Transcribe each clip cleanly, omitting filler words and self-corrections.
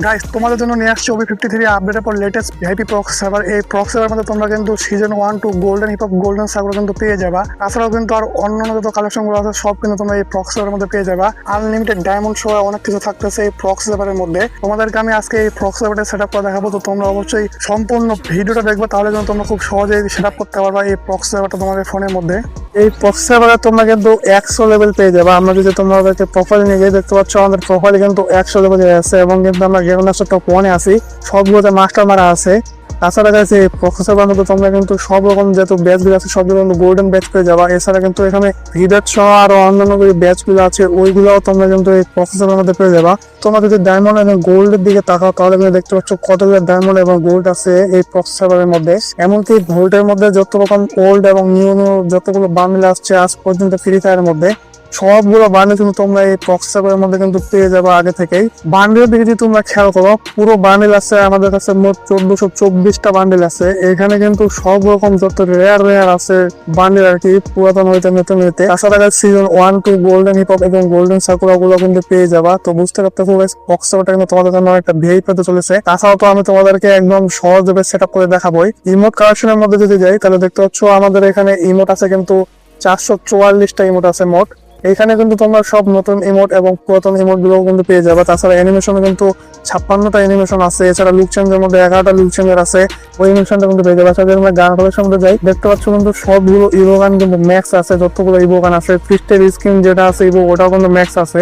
Guys, তোমাদের জন্য নিয়ে আসছে OB53 আপডেটের পর লেটেস্ট ভিআইপি প্রক্স সার্ভার। এই প্রক্স সার্ভারের মধ্যে তোমরা কিন্তু season 1 to golden hip hop golden server কিন্তু পেয়ে যাবা। তাছাড়াও কিন্তু আর অন্যান্য যত কালেকশনগুলো আছে সব কিন্তু তোমরা এই প্রক্স সার্ভারের মধ্যে পেয়ে যাবা। আনলিমিটেড ডায়মন্ড সহ অনেক কিছু থাকতেছে এই প্রক্স সার্ভারের মধ্যে। তোমাদেরকে আমি আজকে এই প্রক্স সার্ভারটা সেট আপ করে দেখাবো, তো তোমরা অবশ্যই সম্পূর্ণ ভিডিওটা দেখবে, তাহলে কিন্তু তোমরা খুব সহজেই সেট আপ করতে পারবা এই প্রক্স সার্ভারটা তোমাদের ফোনের মধ্যে। এই প্রক্স সার্ভারে তোমরা কিন্তু 100 লেভেল পেয়ে যাবা। আমরা যদি তোমাদেরকে প্রোফাইল নিয়ে গিয়ে দেখতে পাচ্ছ, আমাদের প্রোফাইলে কিন্তু 100 লেভেল আছে এবং কিন্তু আমরা গেমনাস্টার টপ 1-এ আছি, সবগুলোতে মাস্টার মারা আছে। তাছাড়া কাছে প্রফেসর বান্ধব তোমরা কিন্তু সব রকম যত ব্যাচগুলো আছে সবগুলো কিন্তু গোল্ডেন ব্যাচ পেয়ে যাবা। এছাড়া কিন্তু এখানে ভিডার সহ আরো অন্যান্য ব্যাচগুলো আছে, ওইগুলোও তোমরা কিন্তু এই প্রফেসরের মধ্যে পেয়ে যাবা। তোমরা যদি ডায়মন্ড এবং গোল্ডের দিকে তাকাও তাহলে কিন্তু দেখতে পাচ্ছ কতগুলো ডায়মন্ড এবং গোল্ড আছে এই প্রফেসরের মধ্যে। এমনকি গোল্ডের মধ্যে যত রকম ওল্ড এবং নিউ নিউ যতগুলো বান্ডেল আসছে আজ পর্যন্ত ফ্রি ফায়ারের মধ্যে, সবগুলো বান্ডেল কিন্তু তোমরা এই প্রক্স সার্ভারের মধ্যে কিন্তু পেয়ে যাবে আগে থেকেই। বান্ডেলের দিকে যদি তোমরা খেয়াল করো, পুরো বান্ডেল আছে আমাদের কাছে মোট 1424টা বান্ডেল আছে। এখানে কিন্তু সব রকম যত রেয়ার আছে বান্ডেল আর কি, পুরাতন হইতে নতুন হইতে। তাছাড়া season 1 to golden hip hop এবং গোল্ডেন সার্কুলার গুলো কিন্তু পেয়ে যাবা। তো বুঝতে পারতেছো প্রক্স সার্ভারটা কিন্তু তোমাদের জন্য একটা ভিআইপি পেতে চলেছে। তাছাড়াও তো আমি তোমাদেরকে একদম সহজভাবে সেট আপ করে দেখাবোই। ইমোট কালেকশনের মধ্যে যদি যাই তাহলে দেখতে পাচ্ছ আমাদের এখানে ইমোট আছে কিন্তু 444টা ইমোট আছে মোট। এখানে কিন্তু তোমরা সব নতুন ইমোট এবং পুরাতন ইমোট গুলো কিন্তু পেয়ে যাবে। তাছাড়া অ্যানিমেশনে কিন্তু 56টা অ্যানিমেশন আছে। এছাড়া লুক চেঞ্জের মধ্যে 11টা লুক চেঞ্জার আছে, ওই অ্যানিমেশনটা কিন্তু পেয়ে যাবে। তাছাড়া আমরা গান কালেকশন মধ্যে যাই, দেখতে পাচ্ছ কিন্তু সবগুলো ইভো গান কিন্তু ম্যাক্স আছে, যতগুলো ইভো গান আছে। ফিস্টের স্কিন যেটা আছে ইভো, ওটাও কিন্তু ম্যাক্স আছে।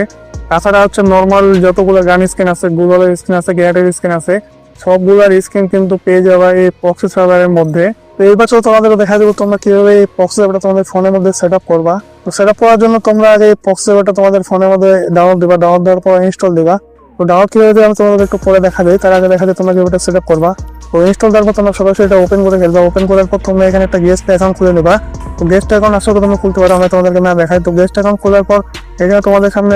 তাছাড়া হচ্ছে নর্মাল যতগুলো গান স্কিন আছে, গুগলের স্কিন আছে, গ্যাটের স্কিন আছে, সবগুলোর স্কিন কিন্তু পেয়ে যাবে এই প্রক্স সার্ভারের মধ্যে। তো এই বছর তোমাদের দেখা যাবে তোমরা কিভাবে এই প্রক্স সার্ভারটা তোমাদের ফোনের মধ্যে সেট আপ করবা। তো সেট আপ করার জন্য তোমরা আগে এই প্রক্স সার্ভারটা তোমাদের ফোনের মধ্যে ডাউনলোড দিবা, ডাউনলোড দেওয়ার পর ইনস্টল দিবা। তো ডাউনলোড কিভাবে আমি তোমাদের একটু পরে দেখা যাই, তার আগে দেখা যায় তোমরা কিভাবে সেট আপ করবা। তো ইনস্টল দেওয়ার পর তোমরা সরাসরি এটা ওপেন করে ফেলবা। ওপেন করার পর তোমরা এখানে একটা গেস্ট অ্যাকাউন্ট খুলে নেবা। তো গেস্ট অ্যাকাউন্ট আসলে তোমরা খুলতে পারো, আমি তোমাদেরকে না দেখাই। তো গেস্ট অ্যাকাউন্ট খোলার পর এখানে তোমাদের সামনে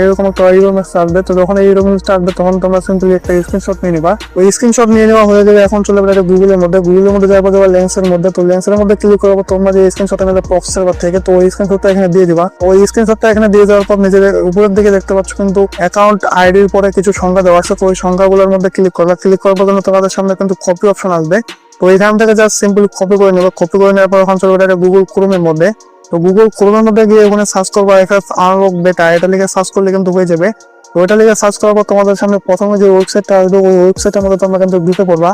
এরকম একটা ইউরোমেক্স আসবে। তো যখন এই ইউরোমেক্সটা আসবে তখন তোমরা সিম্পলি একটা স্ক্রিনশট নিয়ে নিবা। ওই স্ক্রিনশট নিয়ে নেওয়া হয়ে যাবে। এখন চলে যাবে গুগলের মধ্যে। গুগলের মধ্যে যাওয়ার পর যাবে লেন্সের মধ্যে। তো লেন্সের মধ্যে ক্লিক করার পর তোমরা যে স্ক্রিনশটটা নিলে প্রক্স সার্ভার থেকে, তো ওই স্ক্রিনশটটা এখানে দিয়ে দিবা। ওই স্ক্রিনশটটা এখানে দিয়ে দেওয়ার পর নিজের উপরের দিকে দেখতে পাচ্ছ কিন্তু অ্যাকাউন্ট আইডির পরে কিছু সংখ্যা দেওয়া আছে। তো ওই সংখ্যাগুলোর মধ্যে ক্লিক করবা। ক্লিক করার পর তোমাদের সামনে কিন্তু কপি অপশন আসবে। তো এখান থেকে জাস্ট সিম্পলি কপি করে নেবো। কপি করে নেওয়ার পর এখন চলে যাবে গুগল ক্রোমের মধ্যে। তো গুগল ক্রোমের মধ্যে গিয়ে ওখানে সার্চ করবো এফএফ আনলক বেটা, এটা লিখে সার্চ করলে কিন্তু হয়ে যাবে। তো ওইটা লিখে সার্চ করার পর তোমাদের সামনে প্রথমে যে ওয়েবসাইটটা আসবে, ওই ওয়েবসাইটের মধ্যে তোমরা কিন্তু ঢুকে পড়বা।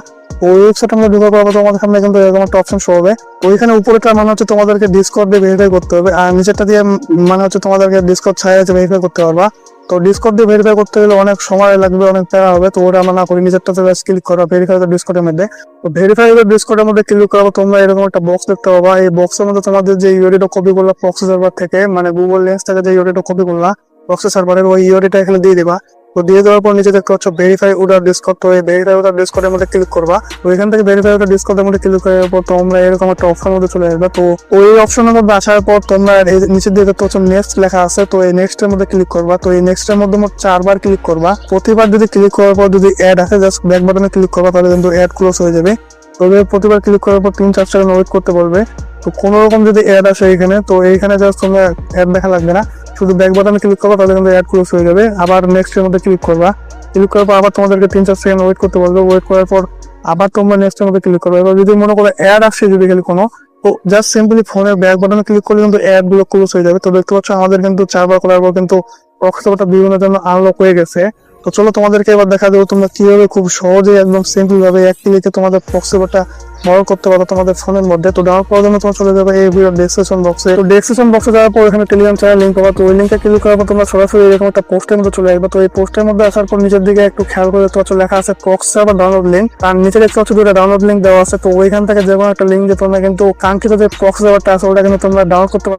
ওই ওয়েবসাইটের মধ্যে ঢুকে পড়ার পর তোমাদের সামনে কিন্তু এরকম একটা অপশন শো হবে। তো ওইখানে উপরেটা মানে হচ্ছে তোমাদেরকে ডিসকর্ড দিয়ে ভেরিফাই করতে হবে, আর নিচেরটা দিয়ে মানে হচ্ছে তোমাদেরকে ডিসকর্ড ছাড়া ভেরিফাই করতে পারবা। তো ডিসকর্ড দিয়ে ভেরিফাই করতে গেলে অনেক সময় লাগবে, অনেক প্যারা হবে। তো ওটা আমরা না করি, নিজেরটাতে ক্লিক করো ভেরিফাই ডিসকর্ডের মধ্যে। তো ভেরিফাই ডিসকর্ডের মধ্যে ক্লিক করাবো তোমরা এরকম একটা বক্স দেখতে পাবা। এই বক্সের মধ্যে তোমাদের যে ইউআইডিটা কপি করলা প্রক্স সার্ভার থেকে, মানে গুগল লেন্স থেকে যে ইউআইডিটা কপি করলা প্রক্স সার্ভারের, ওই ইউআইডিটা এখানে দিয়ে দিবা। তো দিয়ে দেওয়ার পর নিচে দেখতে পাচ্ছ ভেরিফাই উডার ডিসকর্ড। তো এই ভেরিফাই উডার ডিসকর্ডের মধ্যে ক্লিক করবা। তো এখান থেকে ভেরিফাই উডার ডিসকর্ডের মধ্যে ক্লিক করার পর তোমরা এরকম একটা অপশনের মধ্যে চলে আসবে। তো ওই অপশনের মধ্যে আসার পর তোমরা নিচে দিয়ে দেখতে পাচ্ছ নেক্সট লেখা আছে। তো এই নেক্সট এর মধ্যে ক্লিক করবা। তো এই নেক্সট এর মধ্যে মোট 4বার ক্লিক করবা। প্রতিবার যদি ক্লিক করার পর যদি অ্যাড আসে জাস্ট ব্যাক বাটনে ক্লিক করবা, তাহলে কিন্তু অ্যাড ক্লোজ হয়ে যাবে। তবে প্রতিবার ক্লিক করার পর 3-4 সেকেন্ড ওয়েট করতে বলবে। তো কোনো রকম যদি অ্যাড আসে এখানে, তো এইখানে জাস্ট তোমরা অ্যাড দেখা লাগবে না, শুধু ব্যাক বাটনে ক্লিক করবা, তাহলে কিন্তু অ্যাড ক্লোজ হয়ে যাবে। আবার নেক্সট এর মধ্যে ক্লিক করবা। ক্লিক করার পর আবার তোমাদেরকে 3-4 সেকেন্ড ওয়েট করতে বলবে। ওয়েট করার পর আবার তোমরা নেক্সট এর মধ্যে ক্লিক করবে। এবার যদি মনে করো অ্যাড আসছে যদি খালি কোনো, তো জাস্ট সিম্পলি ফোনের ব্যাক বাটনে ক্লিক করলে কিন্তু অ্যাড গুলো ক্লোজ হয়ে যাবে। তো দেখতে পাচ্ছ আমাদের কিন্তু 4বার করার পর কিন্তু প্রক্স সার্ভারটা বিভিন্ন জন্য আনলক হয়ে গেছে। তো চলো তোমাদেরকে এবার দেখা দেবো তোমরা কিভাবে খুব সহজে একদম সিম্পল ভাবে এক ক্লিকে তোমাদের প্রক্স সার্ভারটা ডাউনলোড করতে পারো তোমাদের ফোনের মধ্যে। তো ডাউনলোড করার জন্য তোমরা চলে যাবে এই ভিডিওর ডেসক্রিপশন বক্সে। তো ডেসক্রিপশন বক্সে যাওয়ার পর এখানে টেলিগ্রাম চ্যানেল লিংক পাবা। তো ওই লিংকে ক্লিক করার পর তোমরা সরাসরি এরকম একটা পোস্টের মধ্যে চলে আসবে। তো এই পোস্টের মধ্যে আসার পর নিচের দিকে একটু খেয়াল করে দেখতে পাচ্ছ লেখা আছে প্রক্স সার্ভার ডাউনলোড লিংক। তার নিচে দেখতে পাচ্ছ দুটো ডাউনলোড লিংক দেওয়া আছে। তো ওইখান থেকে যে কোনো একটা লিংক দিয়ে তোমরা কিন্তু কাঙ্ক্ষিত যে প্রক্স সার্ভারটা আছে ওটা কিন্তু তোমরা ডাউনলোড করতে পারো।